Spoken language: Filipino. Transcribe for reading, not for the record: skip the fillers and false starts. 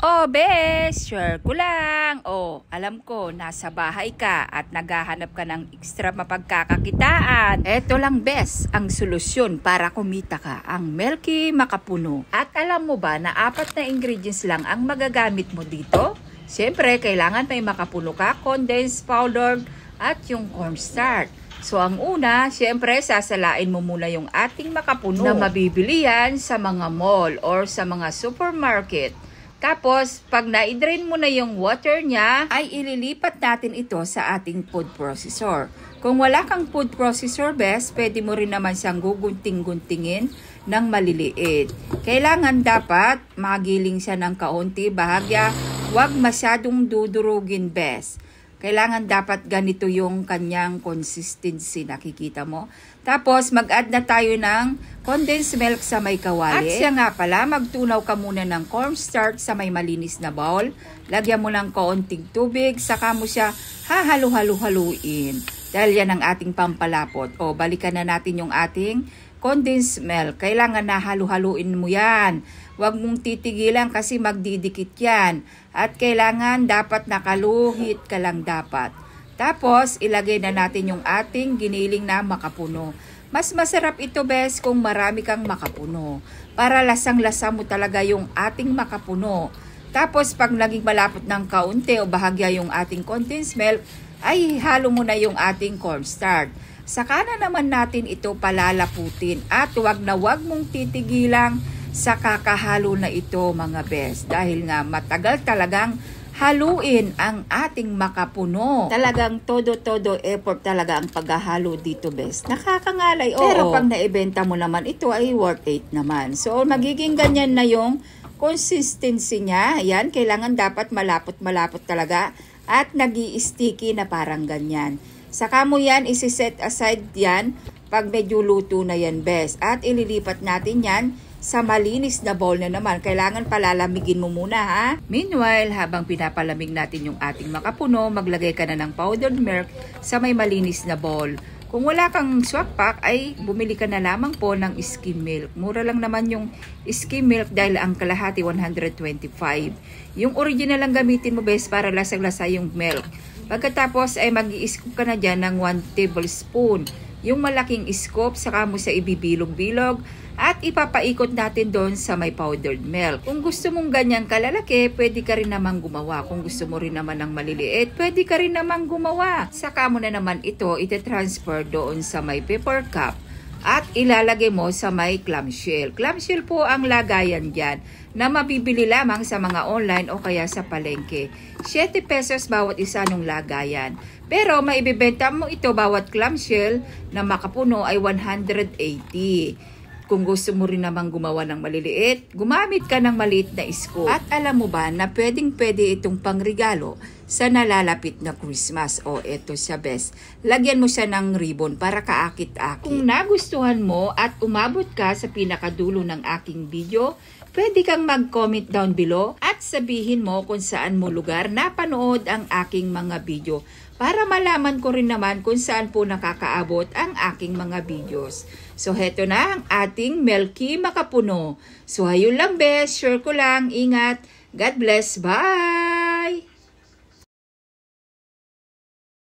Oh, bes, share ko lang. Oh, alam ko, nasa bahay ka at naghahanap ka ng extra mapagkakakitaan. Eto lang, bes, ang solusyon para kumita ka, ang Melky Makapuno. At alam mo ba na 4 na ingredients lang ang magagamit mo dito? Siyempre, kailangan may makapuno ka, condensed powder at yung cornstarch. So, ang una, siyempre, sasalain mo muna yung ating makapuno na mabibili yan sa mga mall or sa mga supermarket. Tapos, pag na-drain mo na yung water niya, ay ililipat natin ito sa ating food processor. Kung wala kang food processor, best, pwede mo rin naman siyang gugunting-guntingin ng maliliit. Kailangan dapat magiling siya ng kaunti, bahagya, huwag masyadong dudurugin, best. Kailangan dapat ganito yung kanyang consistency, nakikita mo. Tapos, mag-add na tayo ng condensed milk sa may kawali. At siya nga pala, magtunaw ka muna ng cornstarch sa may malinis na bowl. Lagyan mo ng kaunting tubig, saka mo siya hahalo-halo-haluin. Dahil yan ang ating pampalapot. O, balikan na natin yung ating condensed milk. Kailangan na halo-haluin mo yan. Huwag mong titigilan kasi magdidikit yan. At kailangan dapat nakaluhit ka lang dapat. Tapos, ilagay na natin yung ating giniling na makapuno. Mas masarap ito, bes, kung marami kang makapuno. Para lasang-lasa mo talaga yung ating makapuno. Tapos, pag naging malapot ng kaunti o bahagya yung ating condensed milk, ay halo mo na yung ating cornstarch. Saka na naman natin ito palalaputin. At huwag mong titigilang sa kakahalo na ito, mga bes. Dahil nga matagal talagang haluin ang ating makapuno. Talagang todo effort talaga ang paghahalo dito, bes. Nakakangalay, oo. Pero pag naibenta mo naman, ito ay worth it naman. So, magiging ganyan na yung consistency niya. Ayan, kailangan dapat malapot-malapot talaga at nag-i-sticky na parang ganyan. Saka mo yan, isi-set aside yan pag medyo luto na yan, bes. At ililipat natin yan sa malinis na bowl na naman. Kailangan palalamigin mo muna, ha? Meanwhile, habang pinapalamig natin yung ating makapuno, maglagay ka na ng powdered milk sa may malinis na bowl. Kung wala kang swak pack, ay bumili ka na lamang po ng skim milk. Mura lang naman yung skim milk dahil ang kalahati 125. Yung original lang gamitin mo, best, para lasang-lasa yung milk. Pagkatapos ay mag-i-scoop ka na dyan ng 1 tablespoon. Yung malaking scoop, saka mo sa ibibilog-bilog at ipapaikot natin doon sa may powdered milk. Kung gusto mong ganyan kalalaki, pwede ka rin namang gumawa. Kung gusto mo rin naman ng maliliit, pwede ka rin namang gumawa. Saka mo na naman ito ite-transfer doon sa may paper cup at ilalagay mo sa may clamshell. Clamshell po ang lagayan dyan na mabibili lamang sa mga online o kaya sa palengke. 7 pesos bawat isa ng lagayan. Pero maibibenta mo ito bawat clamshell na makapuno ay 180. Kung gusto mo rin namang gumawa ng maliliit, gumamit ka ng maliit na scoop. At alam mo ba na pwedeng-pwede itong pangregalo sa nalalapit na Christmas? O eto siya, best. Lagyan mo siya ng ribbon para kaakit-akit. Kung nagustuhan mo at umabot ka sa pinakadulo ng aking video, pwede kang mag-comment down below at sabihin mo kung saan mo lugar napanood ang aking mga video para malaman ko rin naman kung saan po nakakaabot ang aking mga videos. So, heto na ang ating Melky Makapuno. So, ayun lang, best. Share ko lang. Ingat. God bless. Bye!